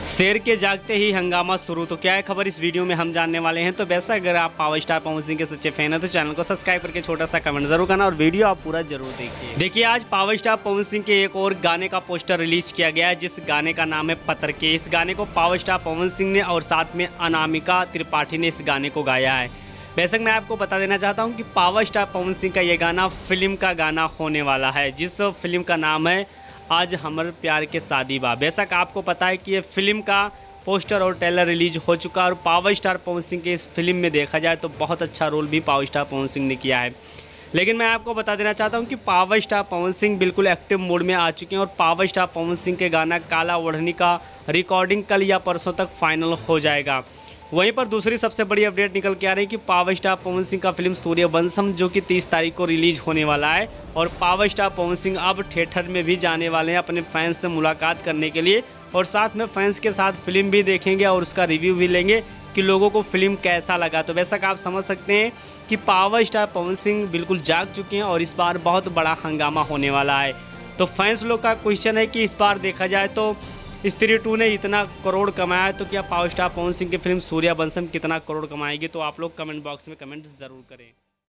शेर के जागते ही हंगामा शुरू। तो क्या है खबर, इस वीडियो में हम जानने वाले हैं। तो वैसे अगर आप पावर स्टार पवन सिंह के सच्चे फैन हैं तो चैनल को सब्सक्राइब करके छोटा सा कमेंट जरूर करना और वीडियो आप पूरा जरूर देखिए। आज पावर स्टार पवन सिंह के एक और गाने का पोस्टर रिलीज किया गया है, जिस गाने का नाम है पत्थर के। इस गाने को पावर स्टार पवन सिंह ने और साथ में अनामिका त्रिपाठी ने इस गाने को गाया है। बेशक मैं आपको बता देना चाहता हूं कि पावर स्टार पवन सिंह का ये गाना फिल्म का गाना होने वाला है, जिस फिल्म का नाम है आज हमर प्यार के शादी बा। बेशक आपको पता है कि ये फिल्म का पोस्टर और ट्रेलर रिलीज हो चुका है और पावर स्टार पवन सिंह के इस फिल्म में देखा जाए तो बहुत अच्छा रोल भी पावर स्टार पवन सिंह ने किया है। लेकिन मैं आपको बता देना चाहता हूं कि पावर स्टार पवन सिंह बिल्कुल एक्टिव मोड में आ चुके हैं और पावर स्टार पवन सिंह के गाना काला ओढ़नी का रिकॉर्डिंग कल या परसों तक फाइनल हो जाएगा। वहीं पर दूसरी सबसे बड़ी अपडेट निकल के आ रही है कि पावर स्टार पवन सिंह का फिल्म सूर्यवंशम जो कि 30 तारीख को रिलीज होने वाला है और पावर स्टार पवन सिंह अब थिएटर में भी जाने वाले हैं अपने फैंस से मुलाकात करने के लिए और साथ में फैंस के साथ फिल्म भी देखेंगे और उसका रिव्यू भी लेंगे कि लोगों को फिल्म कैसा लगा। तो वैसा आप समझ सकते हैं कि पावर स्टार पवन सिंह बिल्कुल जाग चुके हैं और इस बार बहुत बड़ा हंगामा होने वाला है। तो फैंस लोग का क्वेश्चन है कि इस बार देखा जाए तो स्त्री 2 ने इतना करोड़ कमाया तो क्या पावर स्टार पवन सिंह की फिल्म सूर्यवंशम कितना करोड़ कमाएगी। तो आप लोग कमेंट बॉक्स में कमेंट ज़रूर करें।